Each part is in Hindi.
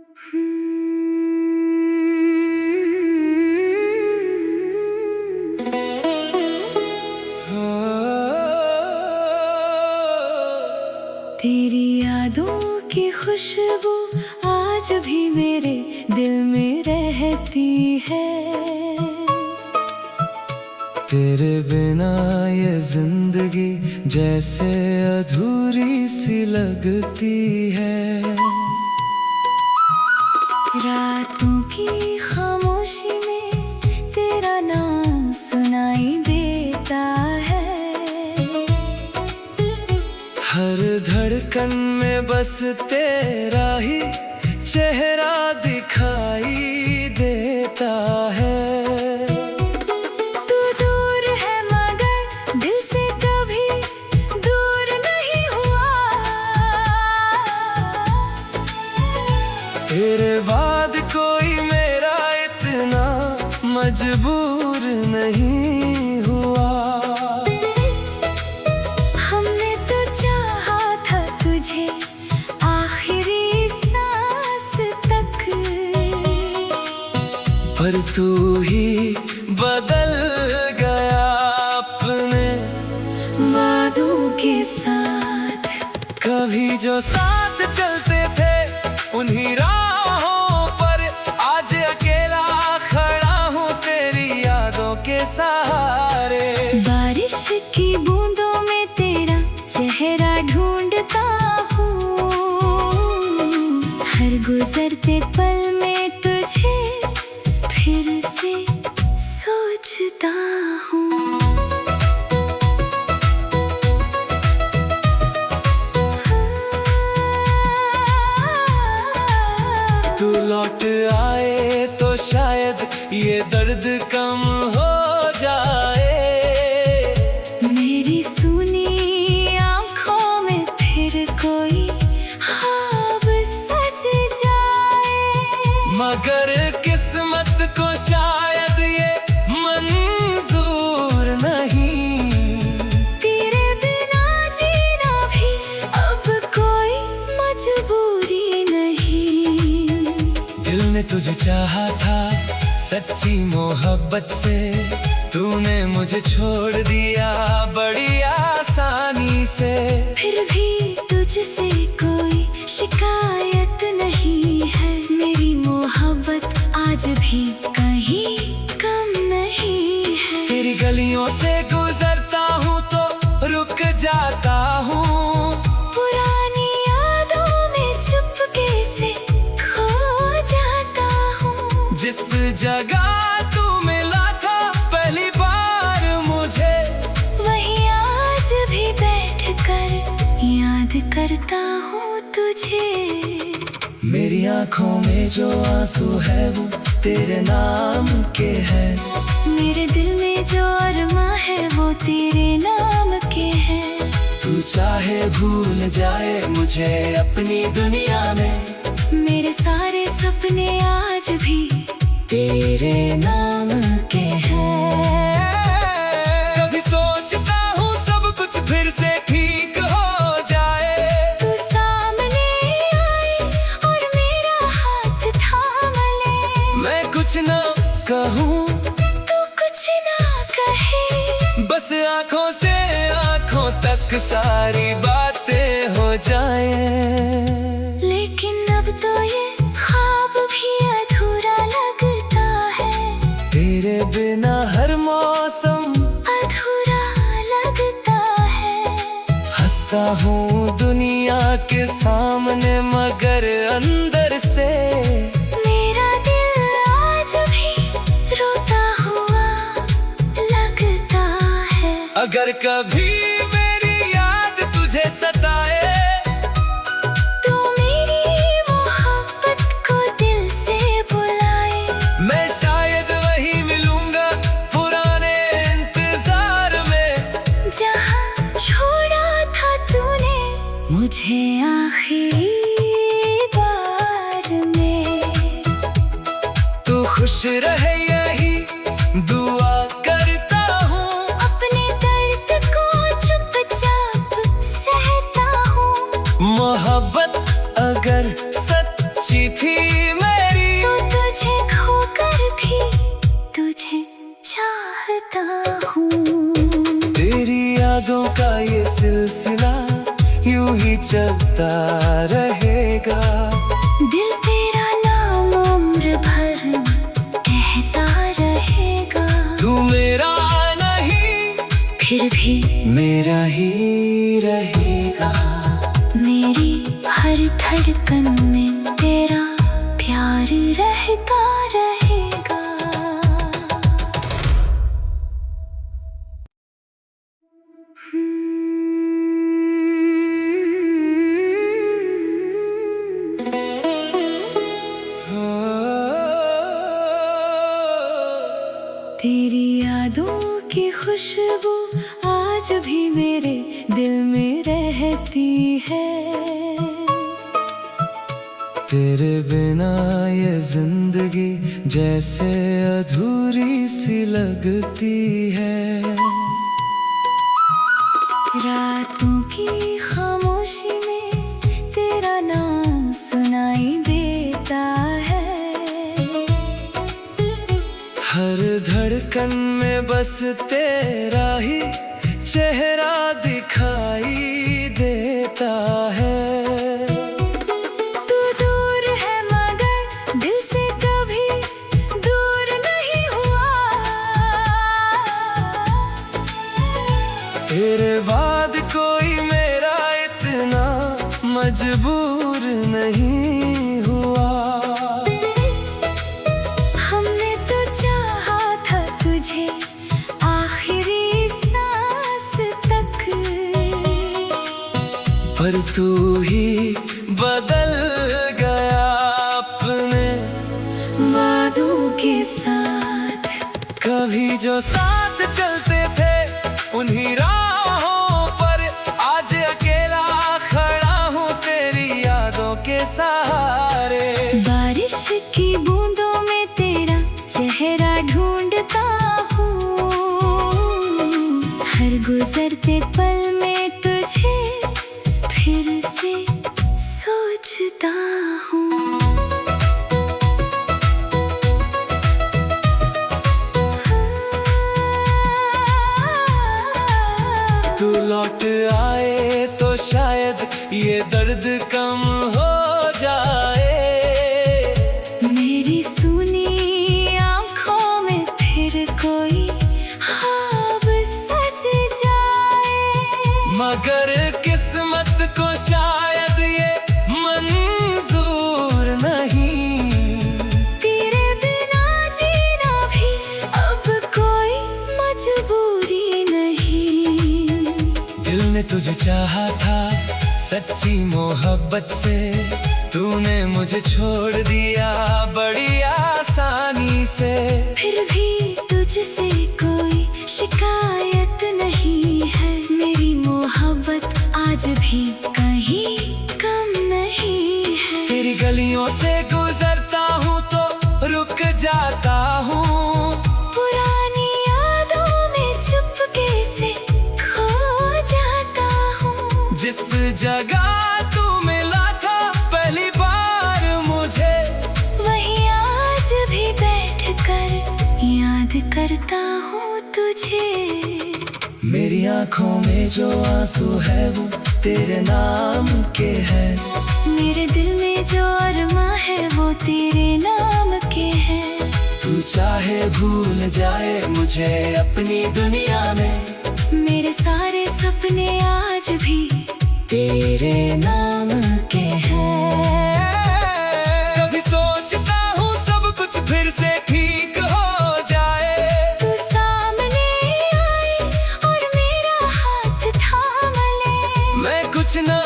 तेरी यादों की खुशबू आज भी मेरे दिल में रहती है। तेरे बिना ये जिंदगी जैसे अधूरी सी लगती है। रातों की खामोशी में तेरा नाम सुनाई देता है। हर धड़कन में बस तेरा ही चेहरा दिखाई देता है। तू दूर है मगर दिल से कभी दूर नहीं हुआ। तेरे बाद कोई मेरा इतना मजबूर नहीं हुआ। हमने तो चाहा था तुझे आखिरी सांस तक, पर तू ही बदल गया अपने वादों के साथ। कभी जो साथ चलते थे उन्हीं राहों पर आज अकेला खड़ा हूँ तेरी यादों के सहारे। बारिश की बूंदों में तेरा चेहरा ढूंढता हूँ। हर गुजरते पल में तुझे फिर से सोचता हूँ। तू लौट आए तो शायद ये दर्द कम हो जाए। मेरी सुनी आँखों में फिर कोई ख्वाब सज जाए। मगर किस्मत को शायद ये मंजूर नहीं। तेरे बिना जीना भी अब कोई मजबूरी नहीं। दिल ने तुझे चाहा था सच्ची मोहब्बत से, तूने मुझे छोड़ दिया बड़ी आसानी से। फिर भी तुझसे कोई शिकायत नहीं है। मेरी मोहब्बत आज भी कहीं कम नहीं है। तेरी गलियों से गुजरता हूँ तो रुक जाता हूँ। पुरानी यादों में चुपके से खो जाता हूँ। जिस जगह तू मिला था पहली बार मुझे, वहीं आज भी बैठकर याद करता हूँ तुझे। मेरी आंखों में जो आंसू है वो तेरे नाम के है। मेरे दिल में जो अरमा है वो तेरे नाम के है। तू चाहे भूल जाए मुझे अपनी दुनिया में, मेरे सारे सपने आज भी तेरे नाम के हैं। कभी सोचता हूँ सब कुछ फिर से ठीक हो जाए। तू सामने आए और मेरा हाथ थाम ले। मैं कुछ ना कहूँ तू कुछ ना कहे, बस आँखों से आँखों तक सारी बातें हो जाएं। लेकिन अब तो ये ख्वाब भी अधूरा लगता है। तेरे बिना हर मौसम अधूरा लगता है। हंसता हूँ दुनिया के सामने मगर अंदर से मेरा दिल आज भी रोता हुआ लगता है। अगर कभी मेरी याद तुझे सताए तू मेरी मोहब्बत को दिल से बुलाए। मैं शायद वही मिलूंगा पुराने इंतजार में, जहाँ छोड़ा था तूने मुझे आखिरी बार में। तू खुश रहे यही दुआ करता हूँ। अपने दर्द को चुपचाप सहता हूँ। मोहब्बत अगर सच सच्ची थी मेरी। तो तुझे खोकर भी तुझे चाहता हूँ। तेरी यादों का ये सिलसिला यूं ही चलता रहेगा। दिल तेरा नाम उम्र भर कहता रहेगा। तू मेरा नहीं फिर भी मेरा ही रहेगा। मेरी हर धड़कन में तेरा प्यार रहता रहेगा। तेरी यादों की खुशबू आज भी मेरे दिल में रहती है। तेरे बिना ये जिंदगी जैसे अधूरी सी लगती है। रातों की खामोशी में तेरा नाम सुनाई देता है। हर धड़कन में बस तेरा ही चेहरा दिखाई देता है। तू दूर है मगर दिल से कभी दूर नहीं हुआ। तेरे बाद कोई मेरा इतना मजबूर नहीं हुआ। हमने तो चाहा था तुझे आखिरी सांस तक, पर तू ही बदल गया अपने वादों के साथ। कभी जो साथ चलते थे उन्हीं राहों पर आज अकेला खड़ा हूँ तेरी यादों के सहारे। बारिश की बूंदों में तेरा चेहरा ढूंढता हूँ। हर गुजरते पल में तुझे फिर से सोचता हूँ। तू लौट आए तो शायद ये दर्द कम हो जाए। मेरी सुनी आँखों में फिर कोई ख्वाब सज जाए। मगर किस्मत को शायद ये मंजूर नहीं। तेरे बिना जीना भी अब कोई मजबूरी नहीं। दिल ने तुझे चाहा था सच्ची मोहब्बत से, तूने मुझे छोड़ दिया बड़ी आसानी से। फिर भी तुझसे कोई शिकायत नहीं है। मेरी मोहब्बत आज भी कहीं कम नहीं है। तेरी गलियों से गुजरता हूँ तो रुक जाता हूँ। पुरानी यादों में चुपके से खो जाता हूँ। जिस जगह तू मिला था पहली बार मुझे, वहीं आज भी बैठकर याद करता हूँ तुझे। मेरी आंखों में जो आंसू है वो तेरे नाम के हैं। मेरे दिल में जो अरमा है वो तेरे नाम के है। तू चाहे भूल जाए मुझे अपनी दुनिया में, मेरे सारे सपने आज भी तेरे नाम के हैं। कभी सोचता हूँ सब कुछ फिर से ठीक हो जाए। तू सामने आए और मेरा हाथ थाम ले। मैं कुछ ना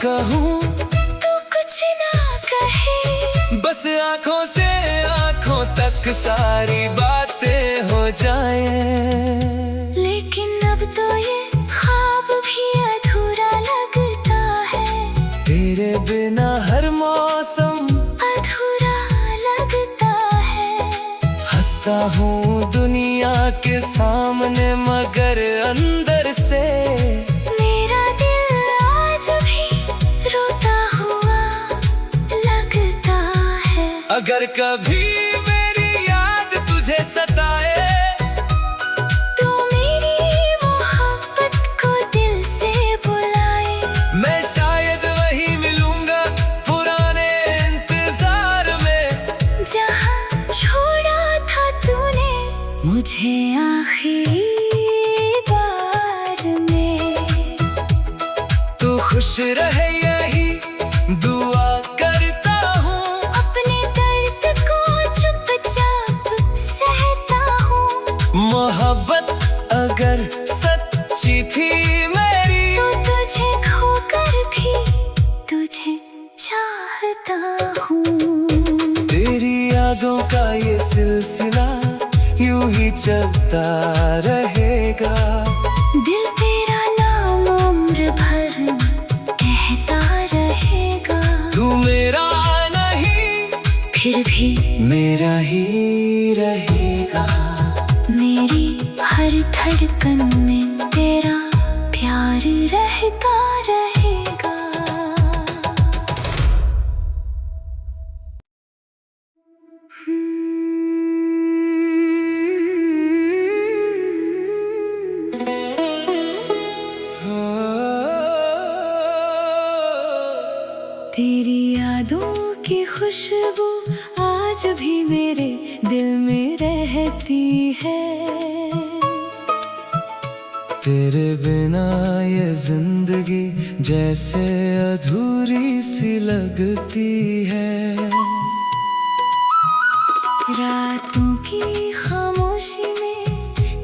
कहूँ तू कुछ ना कहे, बस आंखों से आंखों तक सारी बातें हो जाएं। लेकिन अब तो ये ख्वाब भी अधूरा लगता है। तेरे बिना हर मौसम अधूरा लगता है। हंसता हूँ दुनिया के सामने मगर अंदर से मेरा दिल आज भी रोता हुआ लगता अगर कभी मेरी याद तुझे सताए तो मेरी मोहब्बत को दिल से बुलाए। मैं शायद वही मिलूंगा पुराने इंतजार में, जहाँ छोड़ा था तूने मुझे आखिरी बार में। तू खुश रहे यही दुआ करता हूँ, अपने दर्द को चुपचाप सहता हूँ। मोहब्बत अगर सच्ची थी मेरी तो तुझे खोकर भी तुझे चाहता हूँ। तेरी यादों का ये सिलसिला यूं ही चलता रहेगा। दिल तेरा नाम उम्र भर कहता रहेगा। तू मेरा नहीं फिर भी मेरा ही रहेगा। मेरी हर धड़कन में तेरा प्यार रहता रहेगा। तेरी यादों की खुशबू आज भी मेरे दिल में रहती है। तेरे बिना ये जिंदगी जैसे अधूरी सी लगती है। रातों की खामोशी में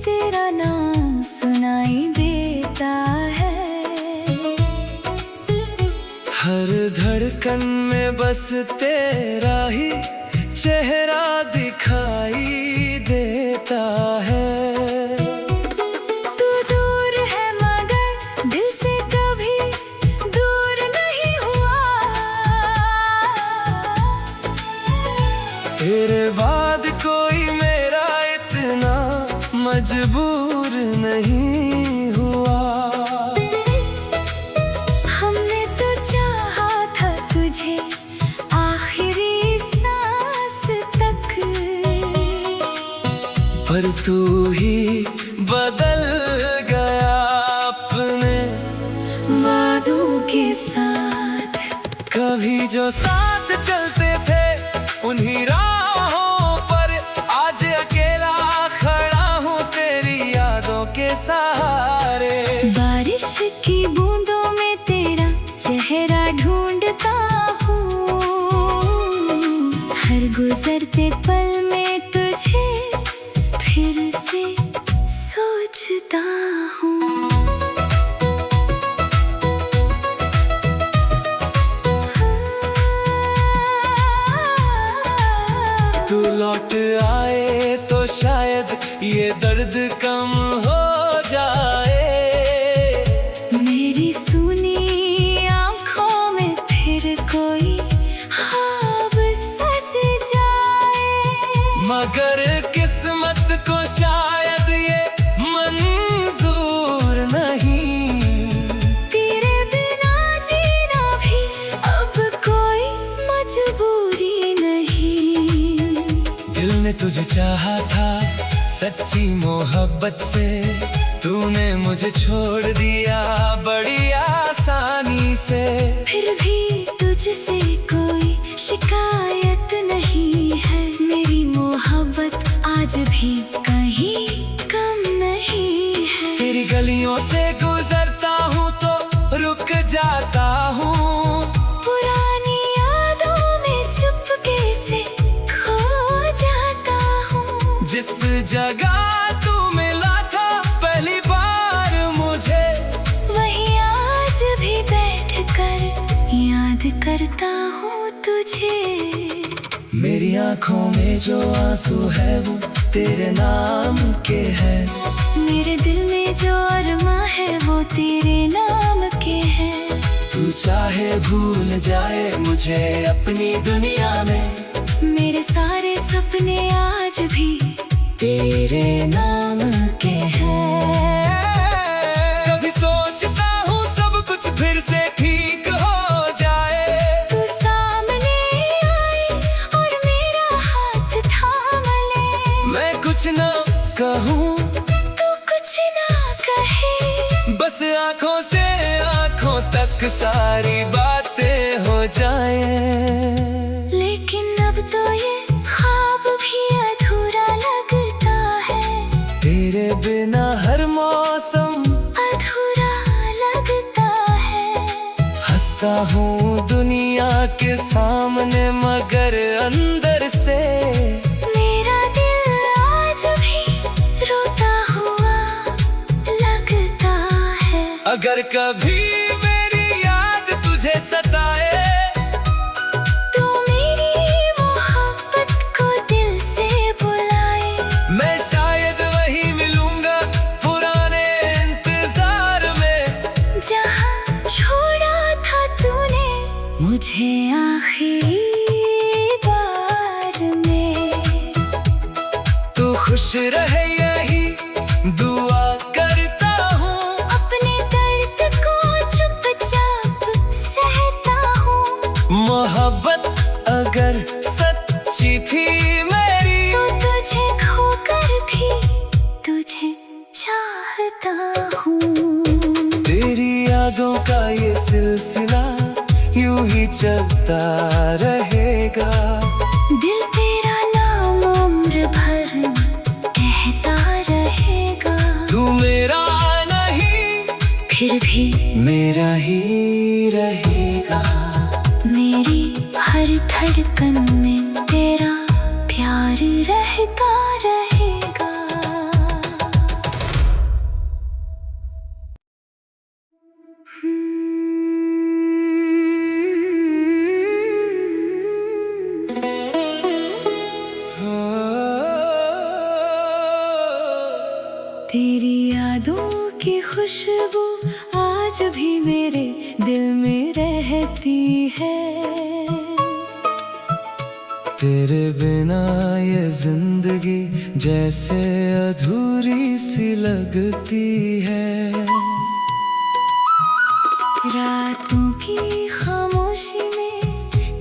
तेरा नाम सुनाई देता है। हर धड़कन में बस तेरा ही चेहरा दिखाई देता है। तू दूर है मगर दिल से कभी दूर नहीं हुआ। तेरे बाद कोई मेरा इतना मजबूर नहीं हुआ। हमने तो चाहा था तुझे आखिरी सांस तक, पर तू ही बदल गया अपने वादों के साथ। कभी जो साथ चलते थे उन्हीं राहों पर आज अकेला खड़ा हूँ तेरी यादों के सहारे। बारिश की बूंदों में तेरा चेहरा ढूंढता हूँ। हर गुजरते पल में तुझे फिर से सोचता हूँ। तू लौट आए तो शायद ये दर्द कम हो जाए। मेरी सुनी आँखों में फिर कोई ख्वाब सज जाए। मगर किस्मत को शायद ये मंजूर नहीं। तेरे बिना जीना भी अब कोई मजबूरी नहीं। दिल ने तुझे चाहा था सच्ची मोहब्बत से, तूने मुझे छोड़ दिया बड़ी आसानी से। फिर भी तुझसे कोई शिकायत नहीं है। मेरी मोहब्बत आज भी कहीं कम नहीं है। तेरी गलियों से गुजरता हूँ तो रुक जाता हूँ। पुरानी यादों में चुपके से खो जाता हूँ। जिस जगह तू मिला था पहली बार मुझे, वहीं आज भी बैठकर याद करता हूँ तुझे। मेरी आंखों में जो आंसू है वो तेरे नाम के है। मेरे दिल में जो अरमा है वो तेरे नाम के है। तू चाहे भूल जाए मुझे अपनी दुनिया में, मेरे सारे सपने आज भी तेरे नाम के हैं। कभी सोचता हूँ सब कुछ फिर से ठीक हो जाए। तू सामने आए और मेरे तक सारी बातें हो जाएं। लेकिन अब तो ये ख्वाब भी अधूरा लगता है, तेरे बिना हर मौसम अधूरा लगता है। हंसता हूँ दुनिया के सामने मगर अंदर से मेरा दिल आज भी रोता हुआ लगता है। अगर कभी मेरी याद तुझे सताए तो मेरी मोहब्बत को दिल से बुलाए। मैं शायद वही मिलूंगा पुराने इंतजार में, जहाँ छोड़ा था तूने मुझे आखिरी बार में। तू खुश रहे यही दुआ करता हूँ, अपने दर्द को चुपचाप सहता हूँ। मोहब्बत अगर सच्ची थी मेरी तो तुझे खोकर भी तुझे चाहता हूँ। तेरी यादों का ये सिलसिला यूं ही चलता रहेगा। दिल तेरा नाम उम्र भर कहता रहेगा। तू मेरा नहीं फिर भी मेरा ही रहेगा। मेरी हर धड़कन में तेरा प्यार रहता रहेगा। तेरी यादों की खुशबू आज भी मेरे दिल में रहती है। तेरे बिना ये जिंदगी जैसे अधूरी सी लगती है। रातों की खामोशी में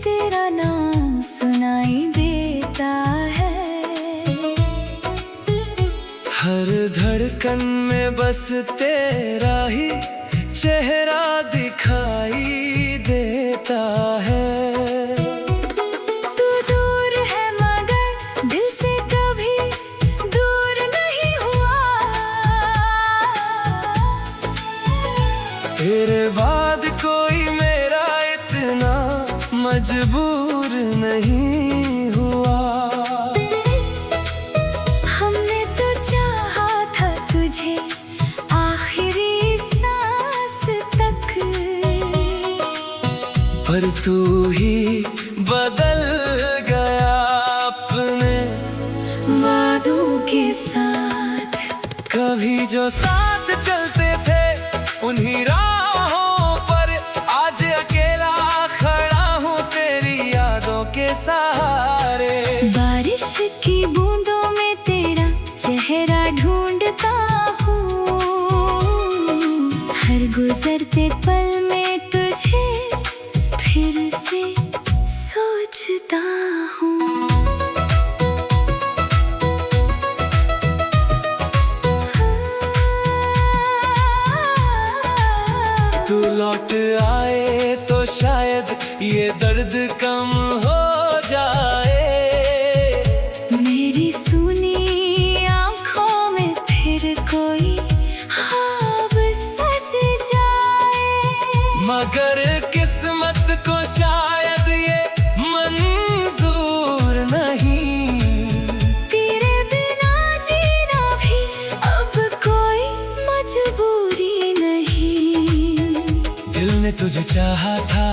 तेरा नाम सुनाई देता है। हर धड़कन में बस तेरा ही चेहरा दिखाई देता है। तू दूर है मगर दिल से कभी दूर नहीं हुआ। तेरे बाद कोई मेरा इतना मजबूर नहीं हुआ। हमने तो चाहा था तुझे आखिरी सांस तक, पर तू ही बदल गया अपने वादों के साथ। कभी जो साथ चलते थे उन्हीं राहों पर आज अकेला खड़ा हूँ तेरी यादों के सहारे। बारिश की बूंदों में तेरा चेहरा ढूंढता हूँ। हर गुजरते पल में तुझे फिर से सोचता हूँ। तू लौट आए तो शायद ये दर्द कम हो जाए। मेरी सुनी आँखों में फिर कोई ख्वाब सज जाए। मगर किस्मत को शायद ये मंजूर नहीं। तेरे बिना जीना भी अब कोई मजबूरी नहीं। दिल ने तुझे चाहा था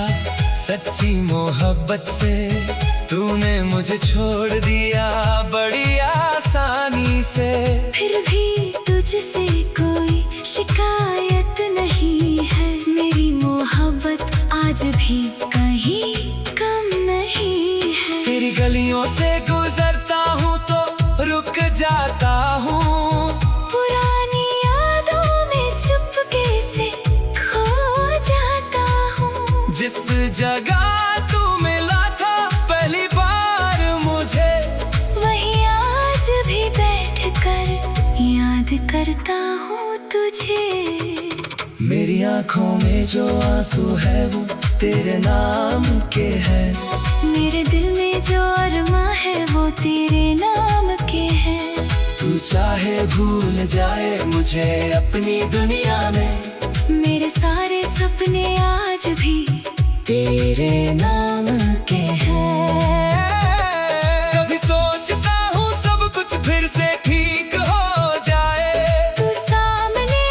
सच्ची मोहब्बत से, तूने मुझे छोड़ दिया बड़ी आसानी से। फिर भी तुझसे कोई शिकायत नहीं है। मेरी मोहब्बत आज भी कहीं कम नहीं है। तेरी गलियों से गुजरता हूँ तो रुक जाता हूँ। पुरानी यादों में चुपके से खो जाता हूँ। जिस जगह तू मिला था पहली बार मुझे, वहीं आज भी बैठकर याद करता हूँ तुझे। मेरी आंखों में जो आंसू है वो तेरे नाम के है। मेरे दिल में जो अरमा है वो तेरे नाम के है। तू चाहे भूल जाए मुझे अपनी दुनिया में, मेरे सारे सपने आज भी तेरे नाम के हैं। कभी सोचता हूँ सब कुछ फिर से ठीक हो जाए, तू सामने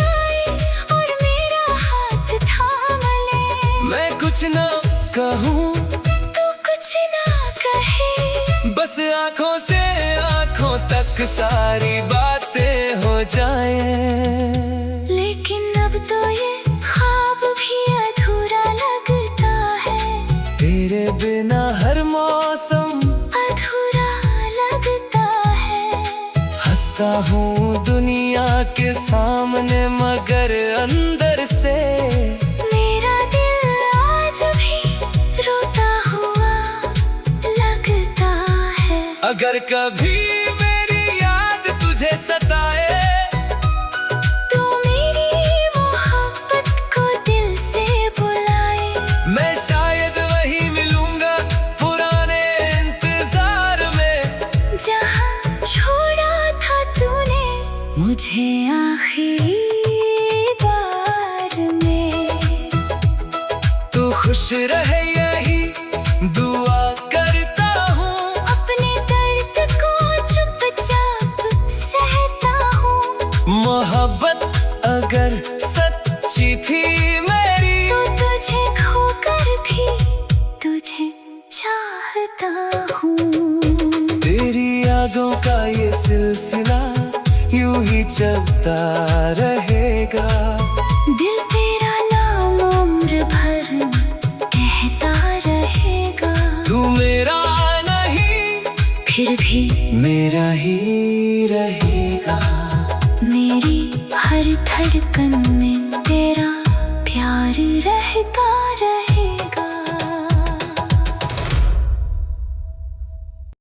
आए और मेरा हाथ थाम ले। मैं कुछ ना कहूँ तू कुछ ना कहे, बस आंखों से आंखों तक सारी बातें हो जाएं। लेकिन अब तो ये ख्वाब भी अधूरा लगता है। तेरे बिना हर मौसम अधूरा लगता है। हंसता हूँ दुनिया के सामने मगर अंदर से मेरा दिल आज भी रोता हुआ लगता है। अगर कभी मेरी याद तुझे सताए, तू मेरी मोहब्बत को दिल से बुलाए। मैं शायद वही मिलूंगा पुराने इंतजार में, जहाँ छोड़ा था तूने मुझे आखिरी बार में। तू खुश रहे यही दुआ करता हूँ, अपने दर्द को चुपचाप सहता हूँ। मोहब्बत अगर सच्ची थी मेरी, तो तुझे खोकर भी तुझे चाहता हूँ। तेरी यादों का ये सिलसिला यूं ही चलता रहेगा। दिल तेरा नाम उम्र भर कहता रहेगा। तू मेरा नहीं फिर भी मेरा ही रहेगा। मेरी हर धड़कन में तेरा प्यार रहता रहे।